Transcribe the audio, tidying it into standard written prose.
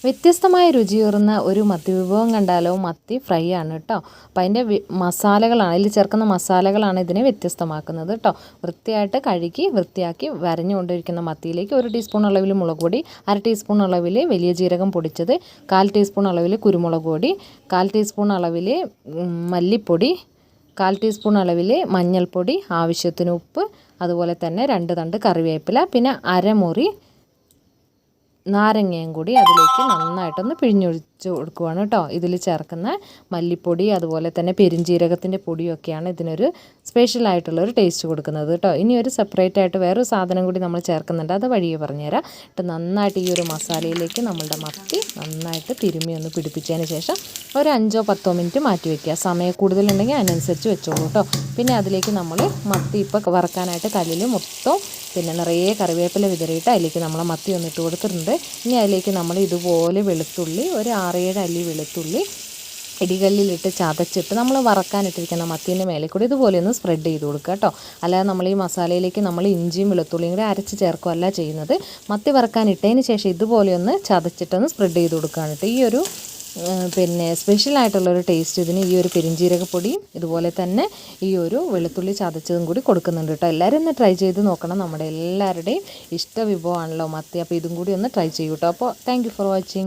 വ്യത്യസ്തമായ രുചിയൂറുന്ന ഒരു മത്തി വിഭവം കണ്ടാലോ. മത്തി ഫ്രൈ ആണ് കേട്ടോ. അപ്പോൾ അതിൻ്റെ മസാലകളാണ്, അതിൽ ചേർക്കുന്ന മസാലകളാണ് ഇതിനെ വ്യത്യസ്തമാക്കുന്നത് കേട്ടോ. വൃത്തിയായിട്ട് കഴുകി വൃത്തിയാക്കി വരഞ്ഞുകൊണ്ടിരിക്കുന്ന മത്തിയിലേക്ക് 1 ടീസ്പൂൺ അളവിൽ മുളക് പൊടി, 1/2 ടീസ്പൂൺ അളവിൽ വലിയ ജീരകം പൊടിച്ചത്, 1/4 ടീസ്പൂൺ അളവിൽ കുരുമുളക് പൊടി, 1/4 ടീസ്പൂൺ അളവിൽ മല്ലിപ്പൊടി, 1/4 ടീസ്പൂൺ അളവിൽ മഞ്ഞൾപ്പൊടി, ആവശ്യത്തിന് ഉപ്പ്, അതുപോലെ തന്നെ 2 തണ്ട് കറിവേപ്പില, പിന്നെ അരമുറി നാരങ്ങയും കൂടി അതിലേക്ക് നന്നായിട്ടൊന്ന് പിഴിഞ്ഞൊഴിച്ച് കൊടുക്കുകയാണ് കേട്ടോ. ഇതിൽ ചേർക്കുന്ന മല്ലിപ്പൊടി അതുപോലെ തന്നെ പെരുംജീരകത്തിൻ്റെ പൊടിയൊക്കെയാണ് ഇതിനൊരു സ്പെഷ്യലായിട്ടുള്ളൊരു ടേസ്റ്റ് കൊടുക്കുന്നത് കേട്ടോ. ഇനി ഒരു സെപ്പറേറ്റ് ആയിട്ട് വേറൊരു സാധനം കൂടി നമ്മൾ ചേർക്കുന്നുണ്ട്, അത് വഴിയെ പറഞ്ഞുതരാം. നന്നായിട്ട് ഈ ഒരു മസാലയിലേക്ക് നമ്മളുടെ മത്തി നന്നായിട്ട് തിരുമ്മി ഒന്ന് പിടിപ്പിച്ചതിന് ശേഷം ഒരു 5-10 മിനിറ്റ് മാറ്റി വയ്ക്കുക. സമയം കൂടുതലുണ്ടെങ്കിൽ അതിനനുസരിച്ച് വെച്ചോളൂ കേട്ടോ. പിന്നെ അതിലേക്ക് നമ്മൾ മത്തി ഇപ്പോൾ വറക്കാനായിട്ട് കല്ലിൽ മൊത്തം പിന്നെ നിറയെ കറിവേപ്പില വിതറിയിട്ട് അതിലേക്ക് നമ്മൾ മത്തി ഒന്ന് ഇട്ട് കൊടുത്തിട്ടുണ്ട്. ഇനി അതിലേക്ക് നമ്മൾ ഇതുപോലെ വെളുത്തുള്ളി ഒരു 6-7 അല്ലി വെളുത്തുള്ളി ഇടികല്ലിലിട്ട് ചതച്ചിട്ട് നമ്മൾ വറക്കാനിട്ടിരിക്കുന്ന മത്തീൻ്റെ മേലെ കൂടി ഇതുപോലെ ഒന്ന് സ്പ്രെഡ് ചെയ്ത് കൊടുക്കുക കേട്ടോ. അല്ലാതെ നമ്മൾ ഈ മസാലയിലേക്ക് നമ്മൾ ഇഞ്ചിയും വെളുത്തുള്ളിയും കൂടി അരച്ച് ചേർക്കുകയല്ല ചെയ്യുന്നത്. മത്തി വറക്കാനിട്ടതിന് ശേഷം ഇതുപോലെ ഒന്ന് ചതച്ചിട്ടൊന്ന് സ്പ്രെഡ് ചെയ്ത് കൊടുക്കുകയാണ് കേട്ടോ. ഈ ഒരു പിന്നെ സ്പെഷ്യലായിട്ടുള്ളൊരു ടേസ്റ്റ് ഇതിന് ഈ ഒരു പെരുംജീരകപ്പൊടിയും ഇതുപോലെ തന്നെ ഈ ഒരു വെളുത്തുള്ളി ചതച്ചതും കൂടി കൊടുക്കുന്നുണ്ട് കേട്ടോ. എല്ലാവരും ഒന്ന് ട്രൈ ചെയ്ത് നോക്കണം. നമ്മുടെ എല്ലാവരുടെയും ഇഷ്ട വിഭവമാണല്ലോ മത്തി. അപ്പോൾ ഇതും കൂടി ഒന്ന് ട്രൈ ചെയ്യൂ കേട്ടോ. അപ്പോൾ താങ്ക് യു ഫോർ വാച്ചിങ്.